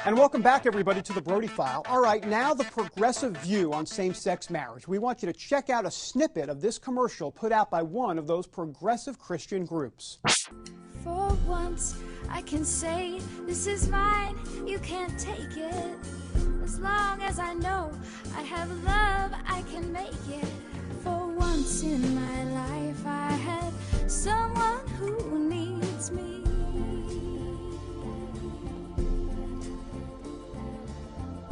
And welcome back, everybody, to the Brody File. All right, now the progressive view on same-sex marriage. We want you to check out a snippet of this commercial put out by one of those progressive Christian groups. For once, I can say, this is mine, you can't take it. As long as I know I have love, I can make it. For once in my life, I had someone who needs me.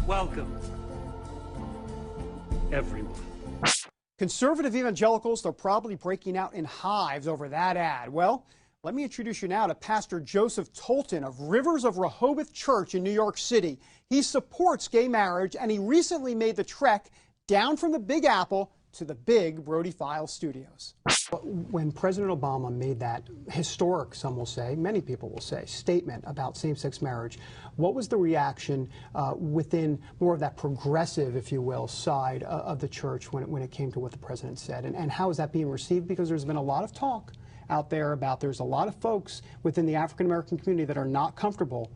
Welcome, everyone. Conservative evangelicals, they're probably breaking out in hives over that ad. Well, let me introduce you now to Pastor Joseph Tolton of Rivers of Rehoboth Church in New York City. He supports gay marriage, and he recently made the trek down from the Big Apple to the big Brody File studios. When President Obama made that historic, some will say, many people will say, statement about same-sex marriage, what was the reaction within more of that progressive, if you will, side of the church when it came to what the president said? And how is that being received? Because there's been a lot of talk out there about there's a lot of folks within the African-American community that are not comfortable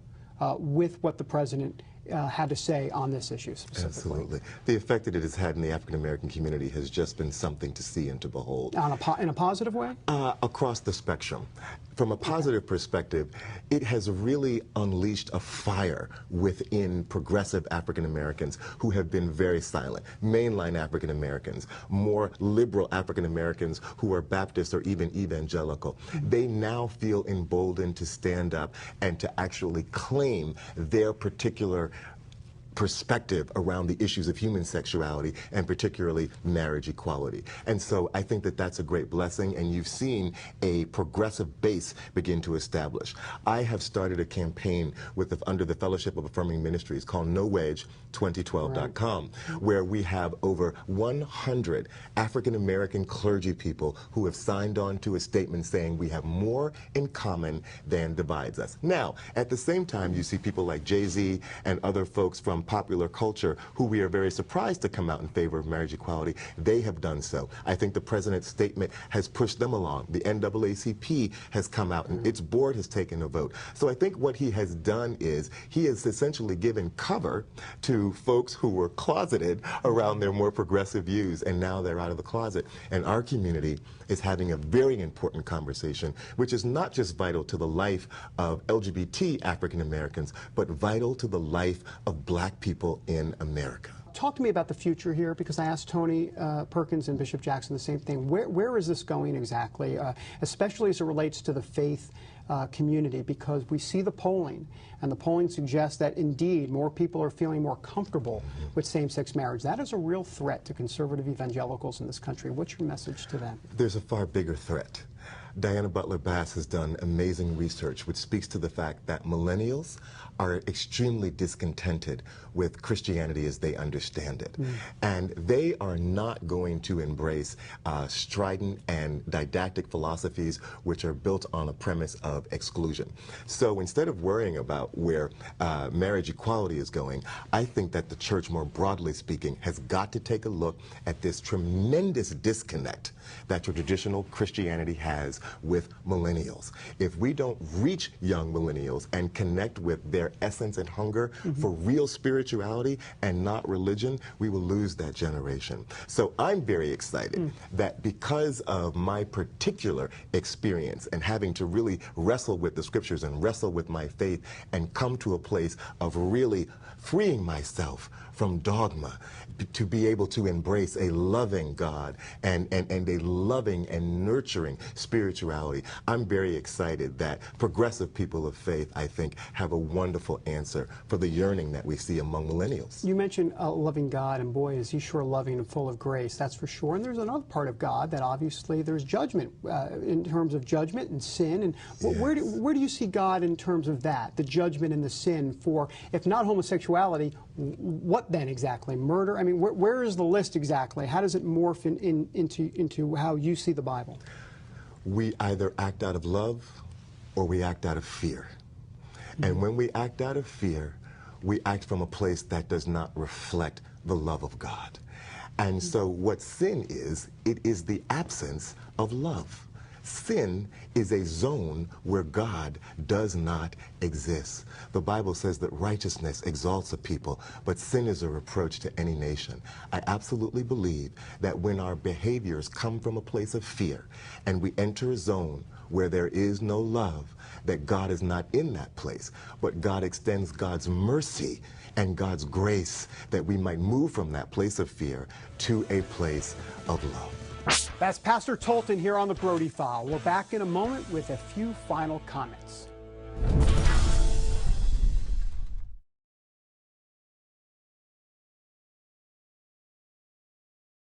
with what the president had to say on this issue specifically. Absolutely. The effect that it has had in the African-American community has just been something to see and to behold. In a positive way? Across the spectrum. From a positive perspective, it has really unleashed a fire within progressive African-Americans who have been very silent. Mainline African-Americans, more liberal African-Americans who are Baptist or even evangelical. They now feel emboldened to stand up and to actually claim their particular perspective around the issues of human sexuality and particularly marriage equality. And so I think that that's a great blessing, and you've seen a progressive base begin to establish. I have started a campaign under the Fellowship of Affirming Ministries called NoWedge2012.com, where we have over 100 African-American clergy people who have signed on to a statement saying we have more in common than divides us. Now, at the same time, you see people like Jay-Z and other folks from popular culture who we are very surprised to come out in favor of marriage equality. They have done so. I think the president's statement has pushed them along. The NAACP has come out and its board has taken a vote. So I think what he has done is he has essentially given cover to folks who were closeted around their more progressive views, and now they're out of the closet. And our community is having a very important conversation, which is not just vital to the life of LGBT African Americans, but vital to the life of black people in America. Talk to me about the future here, because I asked Tony Perkins and Bishop Jackson the same thing. Where is this going exactly, especially as it relates to the faith community, because we see the polling, and the polling suggests that indeed more people are feeling more comfortable with same-sex marriage. That is a real threat to conservative evangelicals in this country. What's your message to them? There's a far bigger threat. Diana Butler Bass has done amazing research which speaks to the fact that millennials are extremely discontented with Christianity as they understand it. And they are not going to embrace strident and didactic philosophies which are built on a premise of exclusion. So instead of worrying about where marriage equality is going, I think that the church, more broadly speaking, has got to take a look at this tremendous disconnect that traditional Christianity has with millennials. If we don't reach young millennials and connect with their essence and hunger for real spirituality and not religion, we will lose that generation. So I'm very excited that because of my particular experience and having to really wrestle with the scriptures and wrestle with my faith and come to a place of really freeing myself from dogma to be able to embrace a loving God and a loving and nurturing spirituality. I'm very excited that progressive people of faith, I think, have a wonderful answer for the yearning that we see among millennials. You mentioned a loving God, and boy, is he sure loving and full of grace, that's for sure. And there's another part of God that obviously there's judgment, in terms of judgment and sin. And where do you see God in terms of that, the judgment and the sin for, if not homosexuality, what then exactly? Murder? I mean, where is the list exactly? How does it morph into how you see the Bible? We either act out of love or we act out of fear. And when we act out of fear, we act from a place that does not reflect the love of God. And so what sin is, it is the absence of love. Sin is a zone where God does not exist. The Bible says that righteousness exalts a people, but sin is a reproach to any nation. I absolutely believe that when our behaviors come from a place of fear and we enter a zone where there is no love, that God is not in that place, but God extends God's mercy and God's grace that we might move from that place of fear to a place of love. That's Pastor Tolton here on the Brody File. We're back in a moment with a few final comments.